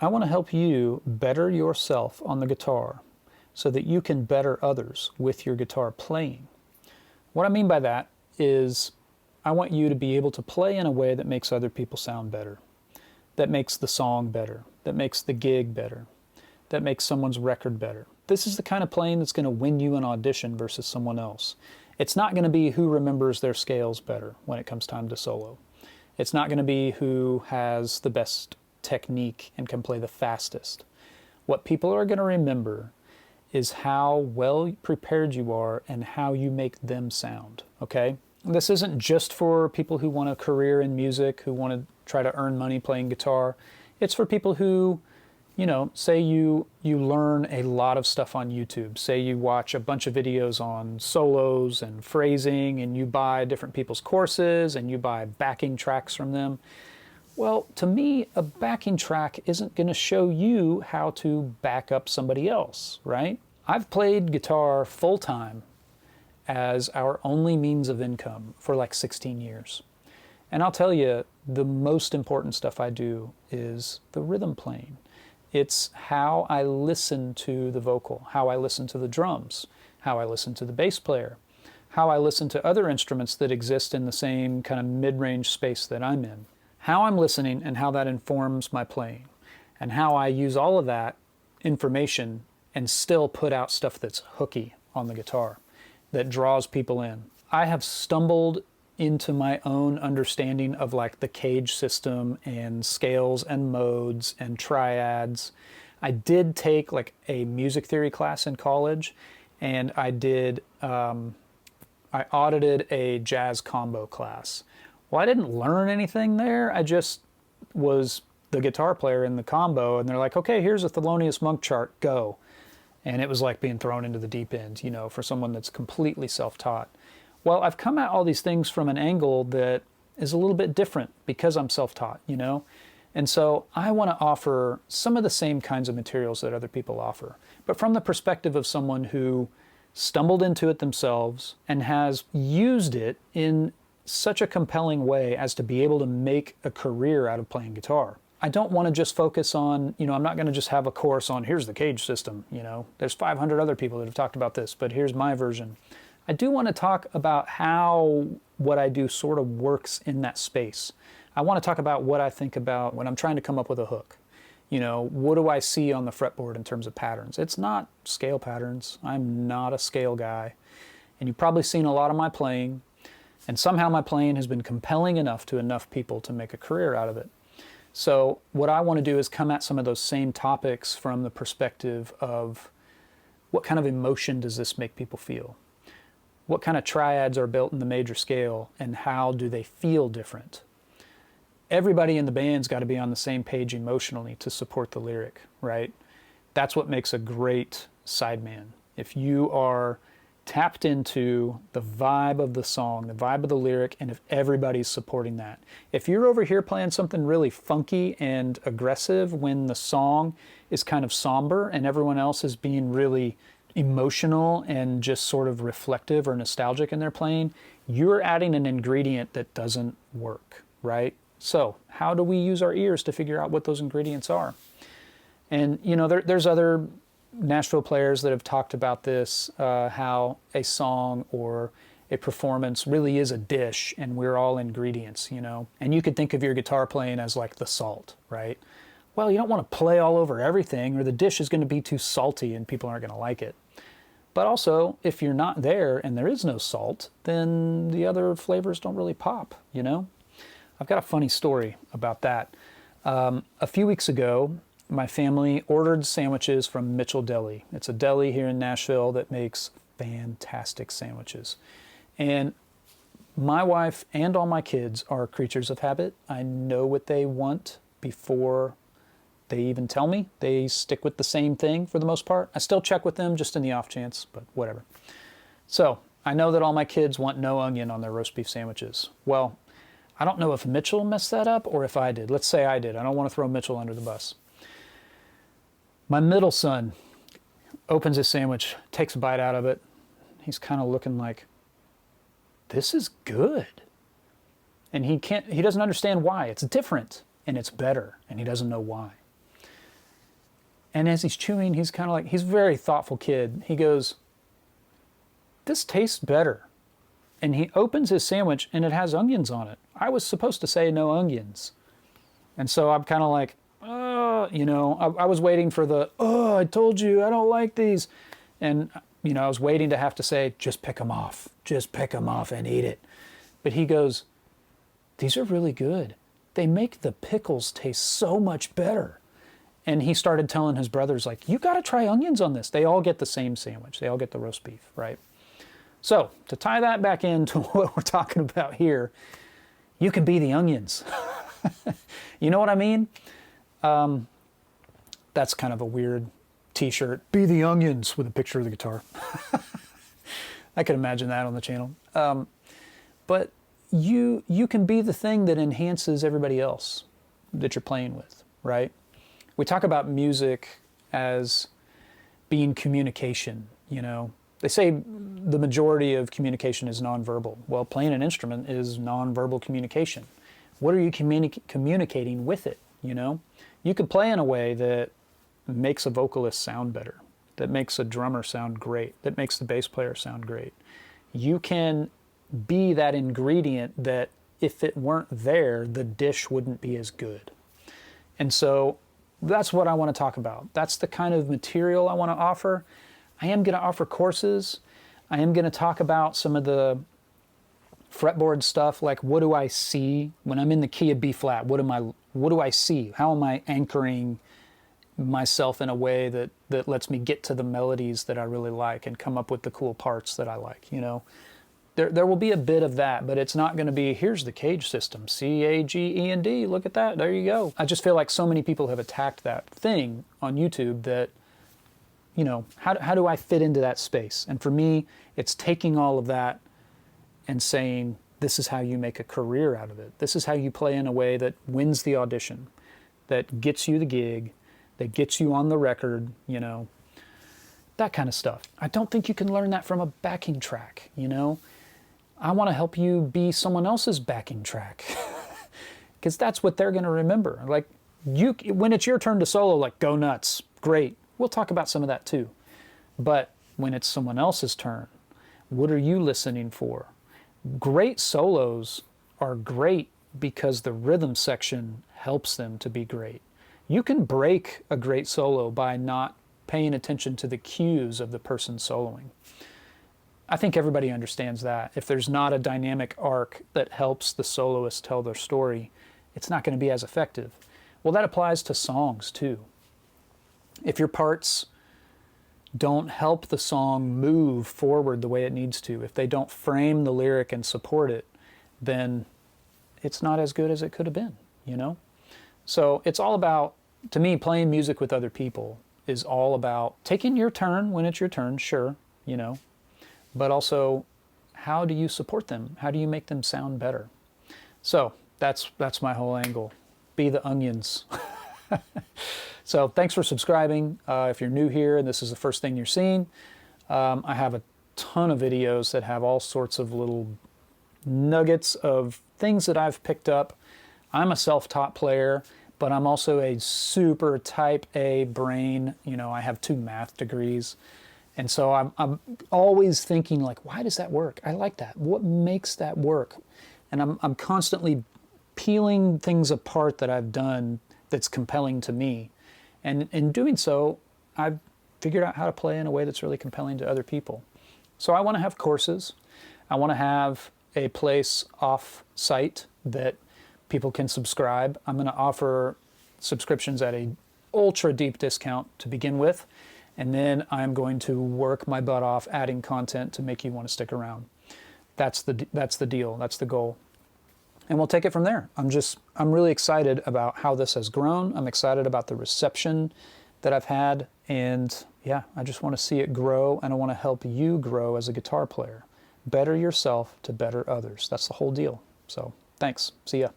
I want to help you better yourself on the guitar so that you can better others with your guitar playing. What I mean by that is I want you to be able to play in a way that makes other people sound better, that makes the song better, that makes the gig better, that makes someone's record better. This is the kind of playing that's going to win you an audition versus someone else. It's not going to be who remembers their scales better when it comes time to solo. It's not going to be who has the best technique and can play the fastest. What people are going to remember is how well prepared you are and how you make them sound, okay? This isn't just for people who want a career in music, who want to try to earn money playing guitar. It's for people who, you know, say you learn a lot of stuff on YouTube. Say you watch a bunch of videos on solos and phrasing, and you buy different people's courses and you buy backing tracks from them. Well, to me, a backing track isn't going to show you how to back up somebody else, right? I've played guitar full-time as our only means of income for like 16 years. And I'll tell you, the most important stuff I do is the rhythm playing. It's how I listen to the vocal, how I listen to the drums, how I listen to the bass player, how I listen to other instruments that exist in the same kind of mid-range space that I'm in. How I'm listening and how that informs my playing, and how I use all of that information and still put out stuff that's hooky on the guitar, that draws people in. I have stumbled into my own understanding of like the cage system and scales and modes and triads. I did take like a music theory class in college, and I audited a jazz combo class. Well, I didn't learn anything there. I just was the guitar player in the combo, and they're like, okay, here's a Thelonious Monk chart, go. And it was like being thrown into the deep end, you know, for someone that's completely self-taught. Well, I've come at all these things from an angle that is a little bit different because I'm self-taught, you know? And so I want to offer some of the same kinds of materials that other people offer, but from the perspective of someone who stumbled into it themselves and has used it in such a compelling way as to be able to make a career out of playing guitar. I don't want to just focus on, you know, I'm not going to just have a course on here's the cage system, you know, there's 500 other people that have talked about this, but here's my version. I do want to talk about how what I do sort of works in that space. I want to talk about what I think about when I'm trying to come up with a hook. You know, what do I see on the fretboard in terms of patterns? It's not scale patterns. I'm not a scale guy. And you've probably seen a lot of my playing, and somehow my playing has been compelling enough to enough people to make a career out of it. So what I want to do is come at some of those same topics from the perspective of what kind of emotion does this make people feel? What kind of triads are built in the major scale, and how do they feel different? Everybody in the band's got to be on the same page emotionally to support the lyric, right? That's what makes a great sideman. If you are tapped into the vibe of the song, the vibe of the lyric, and if everybody's supporting that. If you're over here playing something really funky and aggressive when the song is kind of somber and everyone else is being really emotional and just sort of reflective or nostalgic in their playing, you're adding an ingredient that doesn't work, right? So how do we use our ears to figure out what those ingredients are? And, you know, there's other Nashville players that have talked about this, how a song or a performance really is a dish and we're all ingredients, you know. And you could think of your guitar playing as like the salt, right? Well, you don't want to play all over everything or the dish is going to be too salty and people aren't going to like it. But also, if you're not there and there is no salt, then the other flavors don't really pop, you know. I've got a funny story about that. A few weeks ago, my family ordered sandwiches from Mitchell Deli. It's a deli here in Nashville that makes fantastic sandwiches. And my wife and all my kids are creatures of habit. I know what they want before they even tell me. They stick with the same thing for the most part. I still check with them just in the off chance, but whatever. So I know that all my kids want no onion on their roast beef sandwiches. Well, I don't know if Mitchell messed that up or if I did. Let's say I did. I don't want to throw Mitchell under the bus. My middle son opens his sandwich, takes a bite out of it. He's kind of looking like, this is good. And he doesn't understand why. It's different and it's better, and he doesn't know why. And as he's chewing, he's kind of like, he's a very thoughtful kid. He goes, "This tastes better." And he opens his sandwich and it has onions on it. I was supposed to say no onions. And so I'm kind of like, you know, I was waiting for the, "Oh, I told you, I don't like these." And, you know, I was waiting to have to say, "Just pick them off. Just pick them off and eat it." But he goes, "These are really good. They make the pickles taste so much better." And he started telling his brothers, like, "You got to try onions on this." They all get the same sandwich. They all get the roast beef, right? So to tie that back into what we're talking about here, you can be the onions. You know what I mean? That's kind of a weird t-shirt. "Be the onions," with a picture of the guitar. I could imagine that on the channel. But you can be the thing that enhances everybody else that you're playing with, right? We talk about music as being communication, you know. They say the majority of communication is nonverbal. Well, playing an instrument is nonverbal communication. What are you communicating with it, you know? You can play in a way that makes a vocalist sound better, that makes a drummer sound great, that makes the bass player sound great. You can be that ingredient that if it weren't there, the dish wouldn't be as good. And so that's what I want to talk about. That's the kind of material I want to offer. I am going to offer courses. I am going to talk about some of the fretboard stuff, like what do I see when I'm in the key of B flat? What do I see? How am I anchoring myself in a way that lets me get to the melodies that I really like and come up with the cool parts that I like, you know? There will be a bit of that, but it's not going to be, here's the cage system, C, A, G, E, and D, look at that, there you go. I just feel like so many people have attacked that thing on YouTube that, you know, how do I fit into that space? And for me, it's taking all of that and saying, this is how you make a career out of it. This is how you play in a way that wins the audition, that gets you the gig, that gets you on the record, you know, that kind of stuff. I don't think you can learn that from a backing track, you know. I want to help you be someone else's backing track because that's what they're going to remember. Like when it's your turn to solo, like go nuts, great. We'll talk about some of that too. But when it's someone else's turn, what are you listening for? Great solos are great because the rhythm section helps them to be great. You can break a great solo by not paying attention to the cues of the person soloing. I think everybody understands that. If there's not a dynamic arc that helps the soloist tell their story, it's not going to be as effective. Well, that applies to songs too. If your parts don't help the song move forward the way it needs to, if they don't frame the lyric and support it, then it's not as good as it could have been, you know? So it's all about, to me, playing music with other people is all about taking your turn when it's your turn, sure, you know, but also how do you support them? How do you make them sound better? So that's my whole angle. Be the onions. So thanks for subscribing. If you're new here and this is the first thing you're seeing, I have a ton of videos that have all sorts of little nuggets of things that I've picked up. I'm a self-taught player, but I'm also a super type A brain. You know, I have 2 math degrees. And so I'm always thinking like, why does that work? I like that. What makes that work? And I'm constantly peeling things apart that I've done that's compelling to me. And in doing so, I've figured out how to play in a way that's really compelling to other people. So I want to have courses. I want to have a place off-site that people can subscribe. I'm going to offer subscriptions at a ultra deep discount to begin with. And then I'm going to work my butt off adding content to make you want to stick around. That's the deal. That's the goal. And we'll take it from there. I'm really excited about how this has grown. I'm excited about the reception that I've had. And yeah, I just want to see it grow, and I want to help you grow as a guitar player. Better yourself to better others. That's the whole deal. So thanks. See ya.